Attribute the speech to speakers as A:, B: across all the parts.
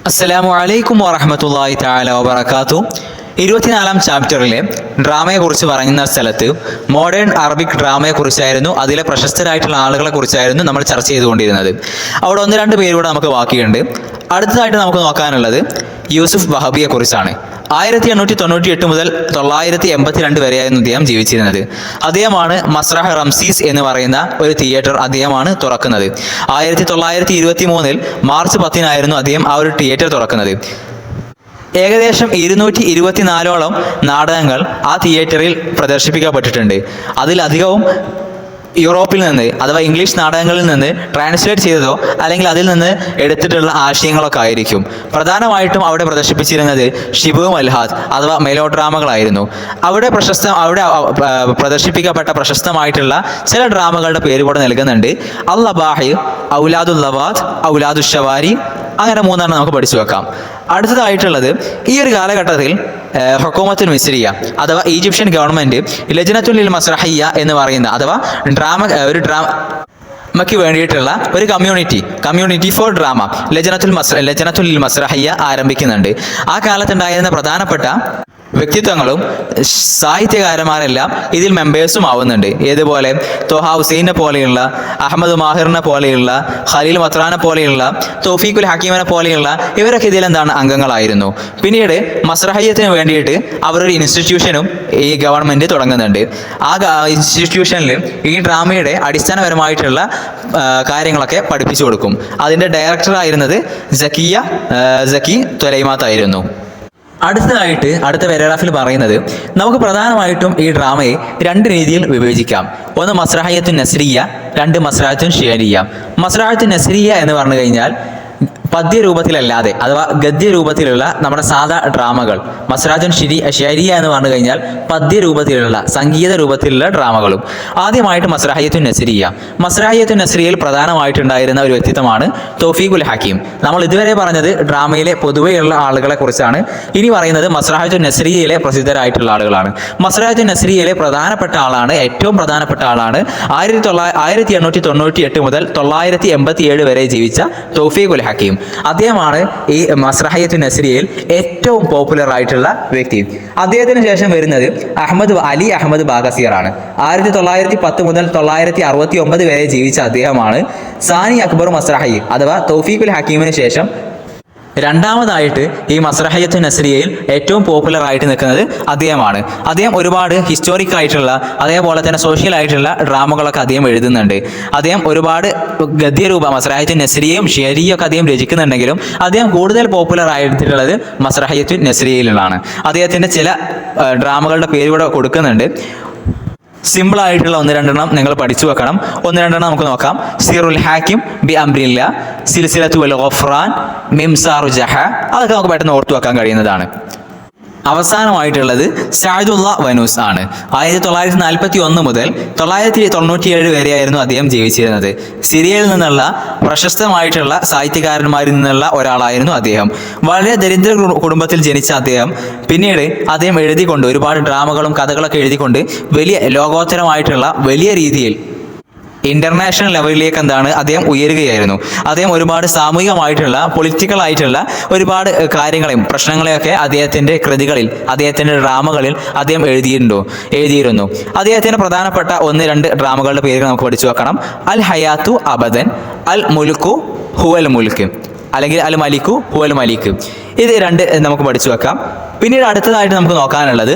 A: അസ്സലാമു അലൈക്കും വറഹ്മത്തുള്ളാഹി തആല വബറകാതുഹു. 24-ാം ചാപ്റ്ററിലെ ഡ്രാമയെക്കുറിച്ച് പറയുന്ന സ്ഥലത്ത് മോഡേൺ അറബിക് ഡ്രാമയെക്കുറിച്ചായിരുന്നു, അതിലെ പ്രശസ്തരായിട്ടുള്ള ആളുകളെ കുറിച്ചായിരുന്നു നമ്മൾ ചർച്ച ചെയ്തുകൊണ്ടിരുന്നത്. അവിടെ ഒന്ന് രണ്ട് പേര് കൂടെ നമുക്ക് ബാക്കിയുണ്ട്. അടുത്തതായിട്ട് നമുക്ക് നോക്കാനുള്ളത് യൂസുഫ് വഹബിയെ കുറിച്ചാണ്. 1898 മുതൽ 982 വരെയായിരുന്നു അദ്ദേഹം ജീവിച്ചിരുന്നത്. അദ്ദേഹമാണ് മസ്രഹ് റംസീസ് എന്ന് പറയുന്ന ഒരു തിയേറ്റർ അദ്ദേഹമാണ് തുറക്കുന്നത്. 1923 മാർച്ച് 10 അദ്ദേഹം ആ ഒരു തിയേറ്റർ തുറക്കുന്നത്. ഏകദേശം 224ഓളം നാടകങ്ങൾ ആ തിയേറ്ററിൽ പ്രദർശിപ്പിക്കപ്പെട്ടിട്ടുണ്ട്. അതിലധികവും യൂറോപ്പിൽ നിന്ന് അഥവാ ഇംഗ്ലീഷ് നാടകങ്ങളിൽ നിന്ന് ട്രാൻസ്ലേറ്റ് ചെയ്തതോ അല്ലെങ്കിൽ അതിൽ നിന്ന് എടുത്തിട്ടുള്ള ആശയങ്ങളൊക്കെ ആയിരിക്കും. പ്രധാനമായിട്ടും അവിടെ പ്രദർശിപ്പിച്ചിരുന്നത് ഷിബു മൽഹാദ് അഥവാ മെലോ ഡ്രാമകളായിരുന്നു. അവിടെ പ്രദർശിപ്പിക്കപ്പെട്ട പ്രശസ്തമായിട്ടുള്ള ചില ഡ്രാമകളുടെ പേര് കൂടെ നൽകുന്നുണ്ട്. അൽ ലബാഹി, ഔലാദുൽ ലവാദ്, ഔലാദുൽ ഷവാരി, അങ്ങനെ മൂന്നെണ്ണം നമുക്ക് പഠിച്ചു വെക്കാം. അടുത്തതായിട്ടുള്ളത് ഈ ഒരു കാലഘട്ടത്തിൽ ഹുക്കൂമത്തുൽ മിസ്രിയ അഥവാ ഈജിപ്ഷ്യൻ ഗവൺമെന്റ് ലജ്നത്തുൽ മസ്രഹിയ്യ എന്ന് പറയുന്ന അഥവാ ഡ്രാമയ്ക്ക് വേണ്ടിയിട്ടുള്ള ഒരു കമ്മ്യൂണിറ്റി ഫോർ ഡ്രാമ ലജ്നത്തുൽ മസ്രഹിയ്യ ആരംഭിക്കുന്നുണ്ട്. ആ കാലത്തുണ്ടായിരുന്ന പ്രധാനപ്പെട്ട വ്യക്തിത്വങ്ങളും സാഹിത്യകാരന്മാരെല്ലാം ഇതിൽ മെമ്പേഴ്സും ആവുന്നുണ്ട്. ഏതുപോലെ തോഹ ഹുസൈനെ പോലെയുള്ള, അഹമ്മദ് മാഹിറിനെ പോലെയുള്ള, ഖലീൽ മത്രാനെ പോലെയുള്ള, തൗഫീഖുൽ ഹക്കീമിനെ പോലെയുള്ള ഇവരൊക്കെ ഇതിലെന്താണ് അംഗങ്ങളായിരുന്നു. പിന്നീട് മസ്രഹിയ്യത്തിന് വേണ്ടിയിട്ട് അവരൊരു ഇൻസ്റ്റിറ്റ്യൂഷനും ഈ ഗവൺമെന്റ് തുടങ്ങുന്നുണ്ട്. ആ ഇൻസ്റ്റിറ്റ്യൂഷനിൽ ഈ ഡ്രാമയുടെ അടിസ്ഥാനപരമായിട്ടുള്ള കാര്യങ്ങളൊക്കെ പഠിപ്പിച്ചു കൊടുക്കും. അതിൻ്റെ ഡയറക്ടറായിരുന്നത് സക്കി ത്വലൈമാത്ത് ആയിരുന്നു. അടുത്ത പാരഗ്രാഫിൽ പറയുന്നത് നമുക്ക് പ്രധാനമായിട്ടും ഈ ഡ്രാമയെ രണ്ട് രീതിയിൽ വിഭജിക്കാം. ഒന്ന് മസ്രഹയ്യത്തുൻ നസ്രിയ, രണ്ട് മസ്രഹത്തുൻ ഷിഅരിയ. മസ്രഹത്തുൻ നസ്രിയ എന്ന് പറഞ്ഞു കഴിഞ്ഞാൽ പദ്യരൂപത്തിലല്ലാതെ അഥവാ ഗദ്യരൂപത്തിലുള്ള നമ്മുടെ സാധാ ഡ്രാമകൾ. മസ്രഹത്തുൻ ഷിഅരിയ എന്ന് പറഞ്ഞു കഴിഞ്ഞാൽ പദ്യരൂപത്തിലുള്ള സംഗീത രൂപത്തിലുള്ള ഡ്രാമകളും. ആദ്യമായിട്ട് മസ്രഹയ്യത്തുൻ നസ്രിയയിൽ പ്രധാനമായിട്ടുണ്ടായിരുന്ന ഒരു വ്യക്തിത്വമാണ് തൗഫീഖുൽ ഹക്കീം. നമ്മൾ ഇതുവരെ പറഞ്ഞത് ഡ്രാമയിലെ പൊതുവെയുള്ള ആളുകളെ കുറിച്ചാണ്. ഇനി പറയുന്നത് മസ്രഹത്തുൻ നസ്രിയയിലെ പ്രസിദ്ധരായിട്ടുള്ള ആളുകളാണ്. മസ്രഹത്തുൻ നസ്രിയയിലെ പ്രധാനപ്പെട്ട ആളാണ്, ഏറ്റവും പ്രധാനപ്പെട്ട ആളാണ് 1898 മുതൽ 987 വരെ ജീവിച്ച തൗഫീഖുൽ ഹക്കീം. അദ്ദേഹമാണ് ഈ മസ്രഹയ്യത്തുൻ നസ്രിയയിൽ ഏറ്റവും പോപ്പുലർ ആയിട്ടുള്ള വ്യക്തി. അദ്ദേഹത്തിന് ശേഷം വരുന്നത് അലി അഹമ്മദ് ബാഗസീർ ആണ്. 1910 മുതൽ 969 വരെ ജീവിച്ച അദ്ദേഹമാണ് സാനി അക്ബർ മസ്രഹി അഥവാ തൗഫീഖുൽ ഹക്കീമിന് ശേഷം രണ്ടാമതായിട്ട് ഈ മസ്രഹയ്യത്തുൻ നസ്രിയയിൽ ഏറ്റവും പോപ്പുലർ ആയിട്ട് നിൽക്കുന്നത് അദ്ദേഹമാണ്. അദ്ദേഹം ഒരുപാട് ഹിസ്റ്റോറിക് ആയിട്ടുള്ള അതേപോലെ തന്നെ സോഷ്യൽ ആയിട്ടുള്ള ഡ്രാമകളൊക്കെ അദ്ദേഹം എഴുതുന്നുണ്ട്. അദ്ദേഹം ഒരുപാട് മസ്രഹയ്യത്തുൻ നസ്രിയയും ഷിഅരിയും ഒക്കെ അദ്ദേഹം രചിക്കുന്നുണ്ടെങ്കിലും അദ്ദേഹം കൂടുതൽ പോപ്പുലർ ആയിട്ടുള്ളത് മസ്രഹയ്യത്തുൻ നസ്രിയയിലാണ്. അദ്ദേഹത്തിൻ്റെ ചില ഡ്രാമകളുടെ പേര് കൂടെ കൊടുക്കുന്നുണ്ട്. സിമ്പിൾ ആയിട്ടുള്ള ഒന്ന് രണ്ടെണ്ണം നിങ്ങൾ പഠിച്ചു വെക്കണം. ഒന്ന് രണ്ടെണ്ണം നമുക്ക് നോക്കാം. സീറുൽ ഹാക്കിം, ബി അംറില്ല, സിൽസിലത്തു വൽ ഗഫ്റാൻ, മിംസാറു ജഹ. അതൊക്കെ നമുക്ക് പെട്ടെന്ന് ഓർത്തു വെക്കാൻ കഴിയുന്നതാണ്. അവസാനമായിട്ടുള്ളത് സഅദുല്ല വനൂസ് ആണ്. 1941 മുതൽ 997 വരെയായിരുന്നു അദ്ദേഹം ജീവിച്ചിരുന്നത്. സിറിയയിൽ നിന്നുള്ള പ്രശസ്തമായിട്ടുള്ള സാഹിത്യകാരന്മാരിൽ നിന്നുള്ള ഒരാളായിരുന്നു അദ്ദേഹം. വളരെ ദരിദ്ര കുടുംബത്തിൽ ജനിച്ച അദ്ദേഹം പിന്നീട് അദ്ദേഹം എഴുതിക്കൊണ്ട് ഒരുപാട് ഡ്രാമകളും കഥകളൊക്കെ എഴുതിക്കൊണ്ട് വലിയ ലോകോത്തരമായിട്ടുള്ള വലിയ രീതിയിൽ ഇന്റർനാഷണൽ ലെവലിലേക്ക് അദ്ദേഹം ഉയരുകയായിരുന്നു. അദ്ദേഹം ഒരുപാട് സാമൂഹികമായിട്ടുള്ള പൊളിറ്റിക്കൽ ആയിട്ടുള്ള ഒരുപാട് കാര്യങ്ങളെയും പ്രശ്നങ്ങളെയൊക്കെ അദ്ദേഹത്തിൻ്റെ കൃതികളിൽ, അദ്ദേഹത്തിൻ്റെ ഡ്രാമകളിൽ അദ്ദേഹം എഴുതിയിരുന്നു. അദ്ദേഹത്തിൻ്റെ പ്രധാനപ്പെട്ട ഒന്ന് രണ്ട് ഡ്രാമകളുടെ പേരുകൾ നമുക്ക് പഠിച്ചു വെക്കണം. അൽ ഹയാത്തു അബദൻ, അൽ മുൽക്കു ഹുവൽ മുൽക്ക്, അല്ലെങ്കിൽ അൽ മലിക്കു ഹുവൽ മലിക്ക്. ഇത് രണ്ട് നമുക്ക് പഠിച്ചു വെക്കാം. പിന്നീട് അടുത്തതായി നമുക്ക് നോക്കാനുള്ളത്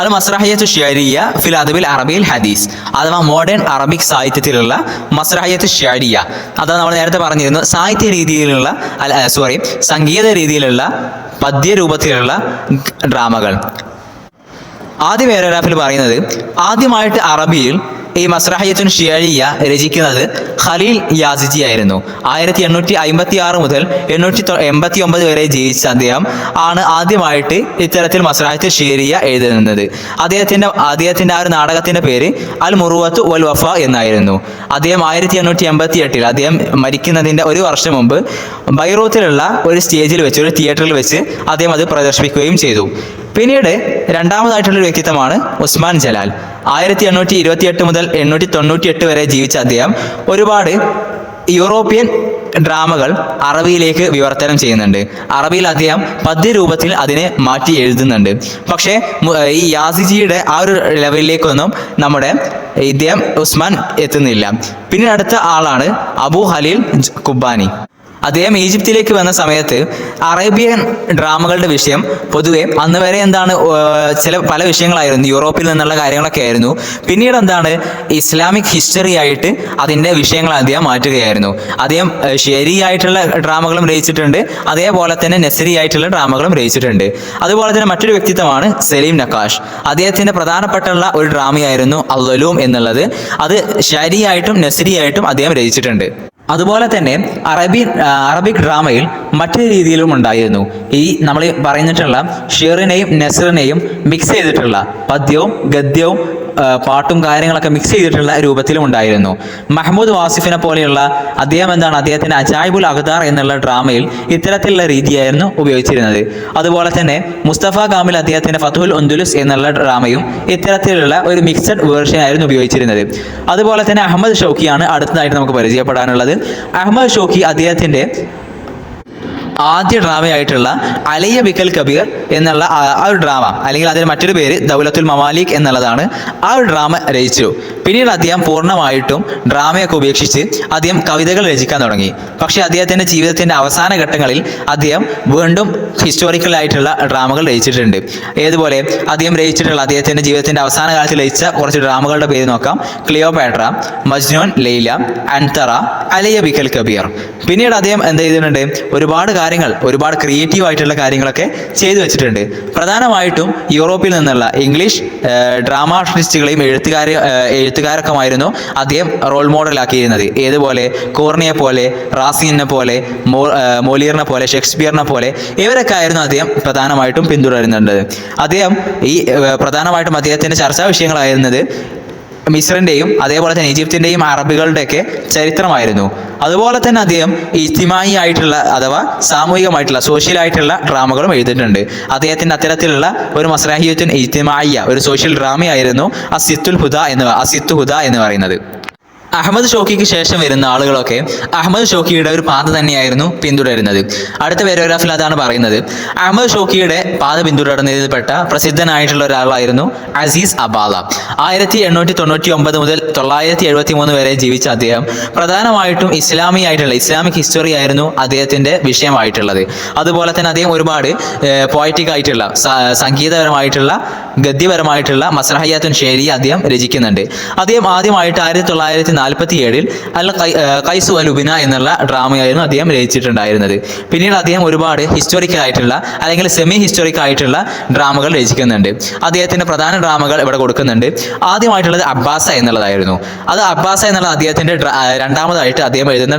A: അൽ മസ്രഹയ്യത്തു ഷിഅരിയ ഫിൽ അദബിൽ അറബിയിൽ ഹദീസ് അഥവാ മോഡേൺ അറബിക് സാഹിത്യത്തിലുള്ള മസ്രഹയ്യത്തു ഷിഅരിയ. അതാണ് നമ്മൾ നേരത്തെ പറഞ്ഞിരുന്നു, സംഗീത രീതിയിലുള്ള പദ്യരൂപത്തിലുള്ള ഡ്രാമകൾ. ആദ്യ പാരഗ്രാഫിൽ പറയുന്നത് ആദ്യമായിട്ട് അറബിയിൽ ഈ മസ്രഹയ്യത്തുൻ ഷിഅരിയ രചിക്കുന്നത് ഖലീൽ യാസിജി ആയിരുന്നു. 1856 മുതൽ 889 വരെ ജീവിച്ച അദ്ദേഹം ആണ് ആദ്യമായിട്ട് ഇത്തരത്തിൽ മസ്രഹയ്യത്തുൻ ഷിഅരിയ എഴുതുന്നത്. അദ്ദേഹത്തിന്റെ ആ ഒരു നാടകത്തിന്റെ പേര് അൽ മുറുവത്തു വൽ വഫ എന്നായിരുന്നു. അദ്ദേഹം 1888 അദ്ദേഹം മരിക്കുന്നതിന്റെ ഒരു വർഷം മുമ്പ് ബൈറൂത്തിലുള്ള ഒരു തിയേറ്ററിൽ വെച്ച് അദ്ദേഹം അത് പ്രദർശിപ്പിക്കുകയും ചെയ്തു. പിന്നീട് രണ്ടാമതായിട്ടുള്ളൊരു വ്യക്തിത്വമാണ് ഉസ്മാൻ ജലാൽ. 1828 മുതൽ 898 വരെ ജീവിച്ച അദ്ദേഹം ഒരുപാട് യൂറോപ്യൻ ഡ്രാമകൾ അറബിയിലേക്ക് വിവർത്തനം ചെയ്യുന്നുണ്ട്. അറബിയിൽ അദ്ദേഹം പദ്യരൂപത്തിൽ അതിനെ മാറ്റി എഴുതുന്നുണ്ട്. പക്ഷേ ഈ യാസിജിയുടെ ആ ഒരു ലെവലിലേക്കൊന്നും നമ്മുടെ ഇദ്ദേഹം ഉസ്മാൻ എത്തുന്നില്ല. പിന്നീട് അടുത്ത ആളാണ് അബു ഹലീൽ കുബ്ബാനി. അദ്ദേഹം ഈജിപ്തിലേക്ക് വന്ന സമയത്ത് അറേബ്യൻ ഡ്രാമകളുടെ വിഷയം പൊതുവെ അന്ന് വരെ എന്താണ് പല വിഷയങ്ങളായിരുന്നു, യൂറോപ്പിൽ നിന്നുള്ള കാര്യങ്ങളൊക്കെ ആയിരുന്നു. പിന്നീട് എന്താണ് ഇസ്ലാമിക് ഹിസ്റ്ററി ആയിട്ട് അതിൻ്റെ വിഷയങ്ങൾ അദ്ദേഹം മാറ്റുകയായിരുന്നു. അദ്ദേഹം ശരിയായിട്ടുള്ള ഡ്രാമകളും രചിച്ചിട്ടുണ്ട്, അതേപോലെ തന്നെ നസ്രി ആയിട്ടുള്ള ഡ്രാമകളും രചിച്ചിട്ടുണ്ട്. അതുപോലെ തന്നെ മറ്റൊരു വ്യക്തിത്വമാണ് സലീം നക്കാഷ്. അദ്ദേഹത്തിൻ്റെ പ്രധാനപ്പെട്ടുള്ള ഒരു ഡ്രാമയായിരുന്നു അൽ-ദലൂം എന്നുള്ളത്. അത് ശരിയായിട്ടും നസ്രിയായിട്ടും അദ്ദേഹം രചിച്ചിട്ടുണ്ട്. അതുപോലെ തന്നെ അറബിക് ഡ്രാമയിൽ മറ്റൊരു രീതിയിലും ഉണ്ടായിരുന്നു. ഈ നമ്മൾ പറഞ്ഞിട്ടുള്ള ഷിറിനെയും നസ്റിനെയും മിക്സ് ചെയ്തിട്ടുള്ള പദ്യവും ഗദ്യവും പാട്ടും കാര്യങ്ങളൊക്കെ മിക്സ് ചെയ്തിട്ടുള്ള രൂപത്തിലും ഉണ്ടായിരുന്നു. മഹ്മൂദ് വാസിഫിനെ പോലെയുള്ള അദ്ദേഹത്തിൻ്റെ അജായിബുൽ അഖ്താർ എന്നുള്ള ഡ്രാമയിൽ ഇത്തരത്തിലുള്ള രീതിയായിരുന്നു ഉപയോഗിച്ചിരുന്നത്. അതുപോലെ തന്നെ മുസ്തഫ കാമിൽ അദ്ദേഹത്തിൻ്റെ ഫതുഹുൽ ഉൻദുലുസ് എന്നുള്ള ഡ്രാമയും ഇത്തരത്തിലുള്ള ഒരു മിക്സഡ് വേർഷൻ ആയിരുന്നു ഉപയോഗിച്ചിരുന്നത്. അതുപോലെ തന്നെ അഹമ്മദ് ഷൗക്കിയാണ് അടുത്തതായിട്ട് നമുക്ക് പരിചയപ്പെടാനുള്ളത്. അഹമ്മദ് ഷൗക്കി അദ്ദേഹത്തിൻ്റെ ആദ്യ ഡ്രാമയായിട്ടുള്ള അലയ്യ ബിക്കൽ കബീർ എന്നുള്ള ആ ഒരു ഡ്രാമ, അല്ലെങ്കിൽ അതിന് മറ്റൊരു പേര് ദൗലത്തുൽ മമാലിക് എന്നുള്ളതാണ്, ആ ഒരു ഡ്രാമ രചിച്ചു. പിന്നീട് അദ്ദേഹം പൂർണ്ണമായിട്ടും ഡ്രാമയൊക്കെ ഉപേക്ഷിച്ച് അദ്ദേഹം കവിതകൾ രചിക്കാൻ തുടങ്ങി. പക്ഷേ അദ്ദേഹത്തിൻ്റെ ജീവിതത്തിൻ്റെ അവസാന ഘട്ടങ്ങളിൽ അദ്ദേഹം വീണ്ടും ഹിസ്റ്റോറിക്കൽ ആയിട്ടുള്ള ഡ്രാമകൾ രചിച്ചിട്ടുണ്ട്. ഏതുപോലെ അദ്ദേഹത്തിൻ്റെ ജീവിതത്തിൻ്റെ അവസാന കാലത്ത് രചിച്ച കുറച്ച് ഡ്രാമകളുടെ പേര് നോക്കാം. ക്ലിയോപാട്ര, മജ്നൂൻ, ലൈല, അൻതറ, അലയ്യ ബിക്കൽ കബീർ. പിന്നീട് അദ്ദേഹം എന്ത് ചെയ്തിട്ടുണ്ട്, ഒരുപാട് ക്രിയേറ്റീവ് ആയിട്ടുള്ള കാര്യങ്ങളൊക്കെ ചെയ്തു വെച്ചിട്ടുണ്ട്. പ്രധാനമായിട്ടും യൂറോപ്പിൽ നിന്നുള്ള ഇംഗ്ലീഷ് ഡ്രാമ ആർട്ടിസ്റ്റുകളെയും എഴുത്തുകാരൊക്കെയായിരുന്നു അദ്ദേഹം റോൾ മോഡലാക്കിയിരുന്നത്. ഏതുപോലെ കോർണിയെ പോലെ, റാസിനെ പോലെ, മോലിയറിനെ പോലെ, ഷേക്സ്പിയറിനെ പോലെ ഇവരൊക്കെ ആയിരുന്നു അദ്ദേഹം പ്രധാനമായിട്ടും പിന്തുടരുന്നുണ്ട്. പ്രധാനമായിട്ടും അദ്ദേഹത്തിൻ്റെ ചർച്ചാ വിഷയങ്ങളായിരുന്നത് മിസ്രിൻ്റെയും അതേപോലെ തന്നെ ഈജിപ്തിൻ്റെയും അറബികളുടെയൊക്കെ ചരിത്രമായിരുന്നു. അതുപോലെ തന്നെ അദ്ദേഹം ഇജ്തിമായി ആയിട്ടുള്ള അഥവാ സാമൂഹികമായിട്ടുള്ള സോഷ്യലായിട്ടുള്ള ഡ്രാമകളും എഴുതിയിട്ടുണ്ട്. അദ്ദേഹത്തിൻ്റെ അത്തരത്തിലുള്ള ഒരു മസ്രഹിയത്തുൻ ഇജ്തിമായിയ ഒരു സോഷ്യൽ ഡ്രാമയായിരുന്നു അസിത്തുൽ ഹുദ എന്ന് പറയുന്നത്. അഹമ്മദ് ഷൗക്കിക്ക് ശേഷം വരുന്ന ആളുകളൊക്കെ അഹമ്മദ് ഷൗക്കിയുടെ ഒരു പാത തന്നെയായിരുന്നു പിന്തുടരുന്നത്. അടുത്ത പാരഗ്രാഫിൽ അതാണ് പറയുന്നത്. അഹമ്മദ് ഷൗക്കിയുടെ പാത പിന്തുടർന്നതിൽപ്പെട്ട പ്രസിദ്ധനായിട്ടുള്ള ഒരാളായിരുന്നു അസീസ് അബാദ. 1899 മുതൽ 973 വരെ ജീവിച്ച അദ്ദേഹം പ്രധാനമായിട്ടും ഇസ്ലാമിക് ഹിസ്റ്ററി ആയിരുന്നു അദ്ദേഹത്തിൻ്റെ വിഷയമായിട്ടുള്ളത്. അതുപോലെ തന്നെ അദ്ദേഹം ഒരുപാട് പോയറ്റിക് ആയിട്ടുള്ള സംഗീതപരമായിട്ടുള്ള ഗദ്യപരമായിട്ടുള്ള മസ്രഹിയത്തുൻ ഷേരി അദ്ദേഹം രചിക്കുന്നുണ്ട്. അദ്ദേഹം ആദ്യമായിട്ട് 1947 അൽ ഖൈസു അലുബിന എന്നുള്ള ഡ്രാമയായിരുന്നു അദ്ദേഹം രചിച്ചിട്ടുണ്ടായിരുന്നത്. പിന്നീട് അദ്ദേഹം ഒരുപാട് ഹിസ്റ്റോറിക്കൽ ആയിട്ടുള്ള അല്ലെങ്കിൽ സെമി ഹിസ്റ്റോറിക് ആയിട്ടുള്ള ഡ്രാമകൾ രചിക്കുന്നുണ്ട്. അദ്ദേഹത്തിൻ്റെ പ്രധാന ഡ്രാമകൾ ഇവിടെ കൊടുക്കുന്നുണ്ട്. ആദ്യമായിട്ടുള്ളത് അബ്ബാസ എന്നുള്ളതായിരുന്നു. അബ്ബാസ എന്നുള്ള അദ്ദേഹത്തിൻ്റെ രണ്ടാമതായിട്ട് അദ്ദേഹം എഴുതുന്ന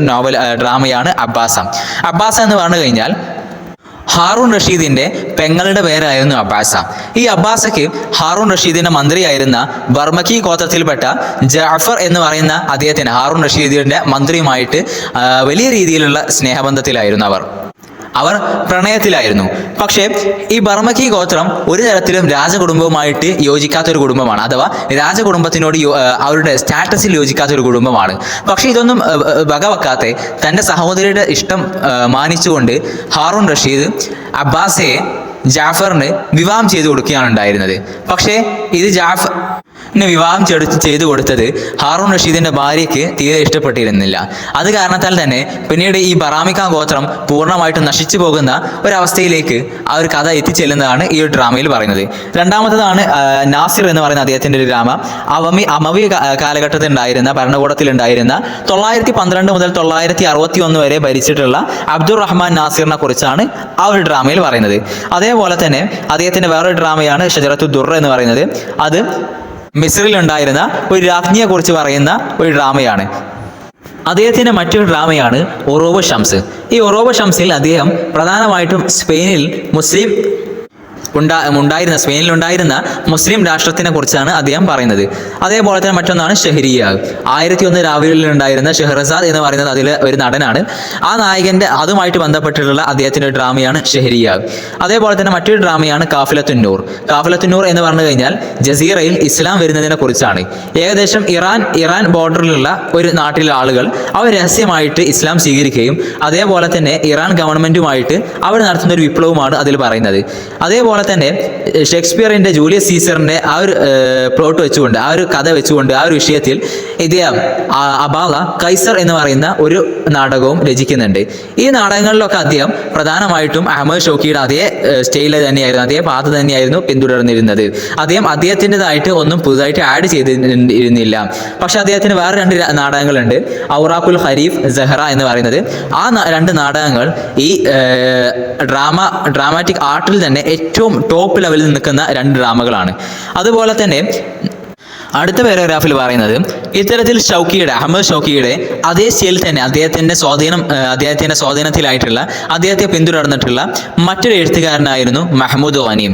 A: ഡ്രാമയാണ് അബ്ബാസ. അബ്ബാസ എന്ന് പറഞ്ഞു കഴിഞ്ഞാൽ ഹാറൂൺ റഷീദിന്റെ പെങ്ങളുടെ പേരായിരുന്നു അബ്ബാസ. ഈ അബ്ബാസയ്ക്ക് ഹാറൂൺ റഷീദിന്റെ മന്ത്രിയായിരുന്ന ബർമക്കി ഗോത്രത്തിൽപ്പെട്ട ജാഫർ എന്ന് പറയുന്ന അദ്ദേഹത്തിന് ഹാറൂൺ റഷീദിന്റെ മന്ത്രിയുമായിട്ട് വലിയ രീതിയിലുള്ള സ്നേഹബന്ധത്തിലായിരുന്നു അവർ പ്രണയത്തിലായിരുന്നു. പക്ഷേ ഈ ബർമക്കി ഗോത്രം ഒരു തരത്തിലും രാജകുടുംബവുമായിട്ട് യോജിക്കാത്തൊരു കുടുംബമാണ്, അഥവാ രാജകുടുംബത്തിനോട് അവരുടെ സ്റ്റാറ്റസിൽ യോജിക്കാത്തൊരു കുടുംബമാണ്. പക്ഷേ ഇതൊന്നും വകവെക്കാതെ തൻ്റെ സഹോദരിയുടെ ഇഷ്ടം മാനിച്ചുകൊണ്ട് ഹാറൂൺ റഷീദ് അബ്ബാസയെ ജാഫറിന് വിവാഹം ചെയ്തു കൊടുക്കുകയാണ് ഉണ്ടായിരുന്നത്. പക്ഷേ ഇത് വിവാഹം ചെയ്തു കൊടുത്തത് ഹാറൂൺ റഷീദിന്റെ ഭാര്യയ്ക്ക് തീരെ ഇഷ്ടപ്പെട്ടിരുന്നില്ല. അത് കാരണത്താൽ തന്നെ പിന്നീട് ഈ ബറാമിക്ക ഗോത്രം പൂർണ്ണമായിട്ടും നശിച്ചു പോകുന്ന ഒരവസ്ഥയിലേക്ക് ആ ഒരു കഥ എത്തിച്ചെല്ലുന്നതാണ് ഈ ഒരു ഡ്രാമയിൽ പറയുന്നത്. രണ്ടാമത്തതാണ് നാസിർ എന്ന് പറയുന്ന അദ്ദേഹത്തിന്റെ ഒരു ഡ്രാമ. അമവി കാലഘട്ടത്തിൽ ഉണ്ടായിരുന്ന ഭരണകൂടത്തിലുണ്ടായിരുന്ന 912 മുതൽ 961 വരെ ഭരിച്ചിട്ടുള്ള അബ്ദുറഹ്മാൻ നാസിറിനെ കുറിച്ചാണ് ആ ഒരു ഡ്രാമയിൽ പറയുന്നത്. അതേപോലെ തന്നെ അദ്ദേഹത്തിന്റെ വേറൊരു ഡ്രാമയാണ് ഷജറത്തു ദുർറ എന്ന് പറയുന്നത്. അത് മിസ്രിലുണ്ടായിരുന്ന ഒരു രാജ്ഞിയെ കുറിച്ച് പറയുന്ന ഒരു ഡ്രാമയാണ്. അദ്ദേഹത്തിൻ്റെ മറ്റൊരു ഡ്രാമയാണ് ഒറൂബ് ഷംസ്. ഈ ഒറൂബ് ഷംസിൽ അദ്ദേഹം പ്രധാനമായിട്ടും സ്പെയിനിൽ മുസ്ലിം ഉണ്ടായിരുന്ന സ്പെയിനിലുണ്ടായിരുന്ന മുസ്ലിം രാഷ്ട്രത്തിനെ കുറിച്ചാണ് അദ്ദേഹം പറയുന്നത്. അതേപോലെ തന്നെ മറ്റൊന്നാണ് ഷെഹരിയാർ. 1001 രാവുകളിൽ ഉണ്ടായിരുന്ന ഷെഹ്റസാദ് എന്ന് പറയുന്നത് അതിൽ ഒരു നടനാണ്. ആ നായകന്റെ അതുമായിട്ട് ബന്ധപ്പെട്ടിട്ടുള്ള അദ്ദേഹത്തിന്റെ ഒരു ഡ്രാമയാണ് ഷെഹരിയാർ. അതേപോലെ തന്നെ മറ്റൊരു ഡ്രാമയാണ് കാഫിലത്തുന്നൂർ. കാഫിലത്തുന്നൂർ എന്ന് പറഞ്ഞു കഴിഞ്ഞാൽ ജസീറയിൽ ഇസ്ലാം വരുന്നതിനെ കുറിച്ചാണ്. ഏകദേശം ഇറാൻ ബോർഡറിലുള്ള ഒരു നാട്ടിലെ ആളുകൾ അവർ രഹസ്യമായിട്ട് ഇസ്ലാം സ്വീകരിക്കുകയും അതേപോലെ തന്നെ ഇറാൻ ഗവൺമെന്റുമായിട്ട് അവർ നടത്തുന്ന ഒരു വിപ്ലവമാണ് അതിൽ പറയുന്നത്. അതേപോലെ തന്നെ ഷേക്സ്പിയറിന്റെ ജൂലിയസ് സീസറിന്റെ ആ ഒരു പ്ലോട്ട് വെച്ചുകൊണ്ട്, ആ ഒരു കഥ വെച്ചുകൊണ്ട്, ആ ഒരു വിഷയത്തിൽ ഇദ്ദേഹം അബാല കൈസർ എന്ന് പറയുന്ന ഒരു നാടകവും രചിക്കുന്നുണ്ട്. ഈ നാടകങ്ങളിലൊക്കെ അദ്ദേഹം പ്രധാനമായിട്ടും അഹമ്മദ് ഷൗക്കിയുടെ അതേ സ്റ്റൈലിൽ തന്നെയായിരുന്നു, അതേ പാത തന്നെയായിരുന്നു പിന്തുടർന്നിരുന്നത്. അദ്ദേഹത്തിൻ്റെതായിട്ട് ഒന്നും പുതുതായിട്ട് ആഡ് ചെയ്തിരുന്നില്ല. പക്ഷെ അദ്ദേഹത്തിന് വേറെ 2 നാടകങ്ങളുണ്ട്, ഔറാഖുൽ ഖരീഫ്, സഹറ എന്ന് പറയുന്നത്. ആ 2 നാടകങ്ങൾ ഈ ഡ്രാമാറ്റിക് ആർട്ടിൽ തന്നെ ഏറ്റവും ടോപ്പ് ലെവലിൽ നിൽക്കുന്ന 2 ഡ്രാമകളാണ്. അതുപോലെ തന്നെ അടുത്ത പാരഗ്രാഫിൽ പറയുന്നത് ഇത്തരത്തിൽ അഹമ്മദ് ഷൗക്കിയുടെ അതേ സ്റ്റൈലിൽ തന്നെ അദ്ദേഹത്തിന്റെ സ്വാധീനത്തിലായിട്ടുള്ള, അദ്ദേഹത്തെ പിന്തുടർന്നിട്ടുള്ള മറ്റൊരു എഴുത്തുകാരനായിരുന്നു മഹ്മൂദ് ഗനി.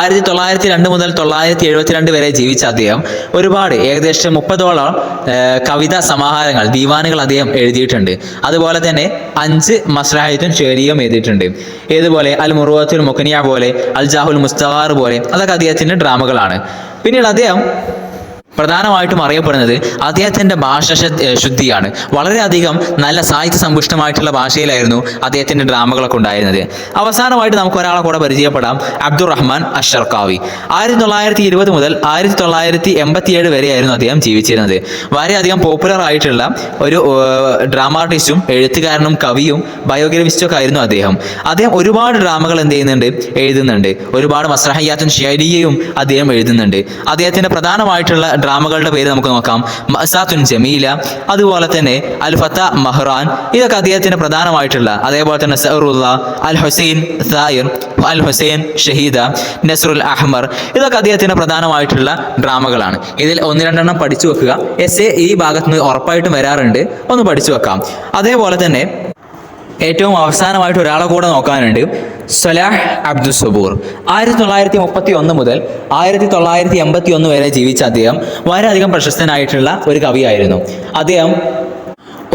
A: 1902 മുതൽ 1972 വരെ ജീവിച്ച അദ്ദേഹം ഒരുപാട്, ഏകദേശം 30ഓളം കവിതാ സമാഹാരങ്ങൾ, ദീവാനുകൾ അദ്ദേഹം എഴുതിയിട്ടുണ്ട്. അതുപോലെ തന്നെ 5 മസ്രഹത്തുൻ ഷെരിയും എഴുതിയിട്ടുണ്ട്. ഏതുപോലെ അൽ മുറുവത്തുൽ മുഖനിയ പോലെ, അൽ ജാഹുൽ മുസ്തഗാർ പോലെ, അതൊക്കെ അദ്ദേഹത്തിന്റെ ഡ്രാമകളാണ്. പിന്നീട് അദ്ദേഹം പ്രധാനമായിട്ടും അറിയപ്പെടുന്നത് അദ്ദേഹത്തിന്റെ ഭാഷ ശുദ്ധിയാണ്. വളരെയധികം നല്ല സാഹിത്യ സമ്പുഷ്ടമായിട്ടുള്ള ഭാഷയിലായിരുന്നു അദ്ദേഹത്തിന്റെ ഡ്രാമകളൊക്കെ ഉണ്ടായിരുന്നത്. അവസാനമായിട്ട് നമുക്ക് ഒരാളെ കൂടെ പരിചയപ്പെടാം, അബ്ദുറഹ്മാൻ അഷ്ഷർക്കാവി. 1920 മുതൽ 1987 വരെയായിരുന്നു അദ്ദേഹം ജീവിച്ചിരുന്നത്. വളരെയധികം പോപ്പുലർ ആയിട്ടുള്ള ഒരു ഡ്രാമ ആർട്ടിസ്റ്റും എഴുത്തുകാരനും കവിയും ബയോഗ്രഫിസ്റ്റും ഒക്കെ ആയിരുന്നു അദ്ദേഹം. ഒരുപാട് ഡ്രാമകൾ എഴുതുന്നുണ്ട്. ഒരുപാട് മസ്രഹയ്യാത്തുൻ ഷെരിയയും അദ്ദേഹം എഴുതുന്നുണ്ട്. അദ്ദേഹത്തിന്റെ പ്രധാനമായിട്ടുള്ള ഡ്രാമകളുടെ പേര് നമുക്ക് നോക്കാം. മഅസാത്തുൻ ജമീല, അതുപോലെ തന്നെ അൽ ഫത്ത മഹ്റാൻ, ഇതൊക്കെ അദ്ദേഹത്തിന്റെ പ്രധാനമായിട്ടുള്ള. അതേപോലെ തന്നെ സഅറുല്ല, അൽ ഹുസൈൻ സായിർ, അൽ ഹുസൈൻ ഷഹീദ, നസ്രുൽ അഹ്മർ, ഇതൊക്കെ അദ്ദേഹത്തിന്റെ പ്രധാനമായിട്ടുള്ള ഡ്രാമകളാണ്. ഇതിൽ 1-2 പഠിച്ചു വെക്കുക. എസ്സേ ഈ ഭാഗത്ത് നിന്ന് ഉറപ്പായിട്ടും വരാറുണ്ട്, ഒന്ന് പഠിച്ചു വെക്കാം. അതേപോലെ തന്നെ ഏറ്റവും അവസാനമായിട്ട് ഒരാളെ കൂടെ നോക്കാനുണ്ട്, സലാഹ് അബ്ദുൽ സബൂർ. 1931 മുതൽ 1981 വരെ ജീവിച്ച അദ്ദേഹം വളരെയധികം പ്രശസ്തനായിട്ടുള്ള ഒരു കവിയായിരുന്നു. അദ്ദേഹം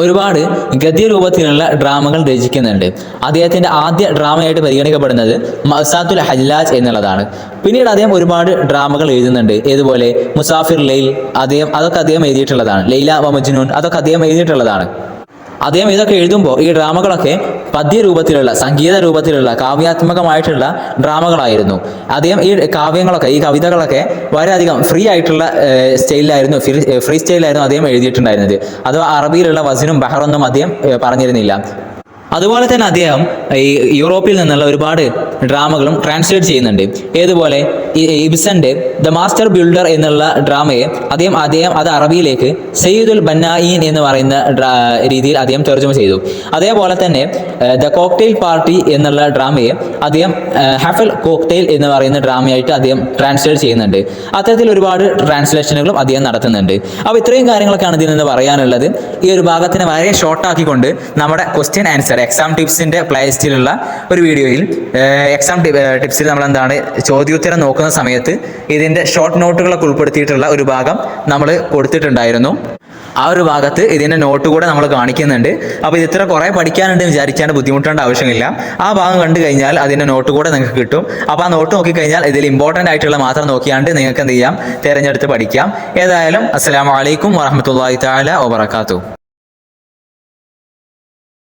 A: ഒരുപാട് ഗദ്യരൂപത്തിലുള്ള ഡ്രാമകൾ രചിക്കുന്നുണ്ട്. അദ്ദേഹത്തിന്റെ ആദ്യ ഡ്രാമയായിട്ട് പരിഗണിക്കപ്പെടുന്നത് മഅസാത്തുൽ ഹജ്ജാജ് എന്നുള്ളതാണ്. പിന്നീട് അദ്ദേഹം ഒരുപാട് ഡ്രാമകൾ എഴുതുന്നുണ്ട്. ഏതുപോലെ മുസാഫിർ ലൈൽ, അതൊക്കെ അദ്ദേഹം എഴുതിയിട്ടുള്ളതാണ്. ലൈല വ മജ്നൂൻ, അതൊക്കെ അദ്ദേഹം എഴുതിയിട്ടുള്ളതാണ്. അദ്ദേഹം ഇതൊക്കെ എഴുതുമ്പോൾ ഈ ഡ്രാമകളൊക്കെ പദ്യരൂപത്തിലുള്ള, സംഗീത രൂപത്തിലുള്ള, കാവ്യാത്മകമായിട്ടുള്ള ഡ്രാമകളായിരുന്നു. അദ്ദേഹം ഈ കവിതകളൊക്കെ വളരെയധികം ഫ്രീ ആയിട്ടുള്ള ഫ്രീ സ്റ്റൈലിലായിരുന്നു അദ്ദേഹം എഴുതിയിട്ടുണ്ടായിരുന്നത്. അഥവാ അറബിയിലുള്ള വസിനും ബഹറൊന്നും അദ്ദേഹം പറഞ്ഞിരുന്നില്ല. അതുപോലെ തന്നെ അദ്ദേഹം ഈ യൂറോപ്പിൽ നിന്നുള്ള ഒരുപാട് ഡ്രാമകളും ട്രാൻസ്ലേറ്റ് ചെയ്യുന്നുണ്ട്. ഏതുപോലെ ഇബ്സന്റെ ദ മാസ്റ്റർ ബിൽഡർ എന്നുള്ള ഡ്രാമയെ അദ്ദേഹം അത് അറബിയിലേക്ക് സയ്യിദുൽ ബന്നായീൻ എന്ന് പറയുന്ന രീതിയിൽ അദ്ദേഹം തർജ്ജമ ചെയ്തു. അതേപോലെ തന്നെ ദ കോക്ടെയിൽ പാർട്ടി എന്നുള്ള ഡ്രാമയെ അദ്ദേഹം ഹഫൽ കോക്ടെയിൽ എന്ന് പറയുന്ന ഡ്രാമയായിട്ട് അദ്ദേഹം ട്രാൻസ്ലേറ്റ് ചെയ്യുന്നുണ്ട്. അത്തരത്തിൽ ഒരുപാട് ട്രാൻസ്ലേഷനുകളും അദ്ദേഹം നടത്തുന്നുണ്ട്. അപ്പോൾ ഇത്രയും കാര്യങ്ങളൊക്കെയാണ് ഇതിൽ നിന്ന് പറയാനുള്ളത്. ഈ ഒരു ഭാഗത്തിനെ വളരെ ഷോർട്ടാക്കിക്കൊണ്ട് നമ്മുടെ ക്വസ്റ്റ്യൻ ആൻസർ എക്സാം ടിപ്സിന്റെ പ്ലേലിസ്റ്റിലുള്ള ഒരു വീഡിയോയിൽ എക്സാം ടിപ്സിൽ നമ്മൾ ചോദ്യോത്തരം നോക്കുന്ന സമയത്ത് ഇതിന്റെ ഷോർട്ട് നോട്ടുകളൊക്കെ ഉൾപ്പെടുത്തിയിട്ടുള്ള ഒരു ഭാഗം നമ്മൾ കൊടുത്തിട്ടുണ്ടായിരുന്നു. ആ ഒരു ഭാഗത്ത് ഇതിന്റെ നോട്ട് കൂടെ നമ്മൾ കാണിക്കുന്നുണ്ട്. അപ്പോൾ ഇത് ഇത്ര കുറേ പഠിക്കാനുണ്ട് വിചാരിക്കാണ്ട് ബുദ്ധിമുട്ടേണ്ട ആവശ്യമില്ല. ആ ഭാഗം കണ്ടു കഴിഞ്ഞാൽ അതിന്റെ നോട്ട് കൂടെ നിങ്ങൾക്ക് കിട്ടും. അപ്പോൾ ആ നോട്ട് നോക്കിക്കഴിഞ്ഞാൽ ഇതിൽ ഇമ്പോർട്ടൻ്റ് ആയിട്ടുള്ള മാത്രം നോക്കിയാണ്ട് നിങ്ങൾക്ക് എന്ത് ചെയ്യാം, തിരഞ്ഞെടുത്ത് പഠിക്കാം. ഏതായാലും അസ്സലാമു അലൈക്കും വറഹ്മത്തുള്ളാഹി തആല വബറകാതുഹു.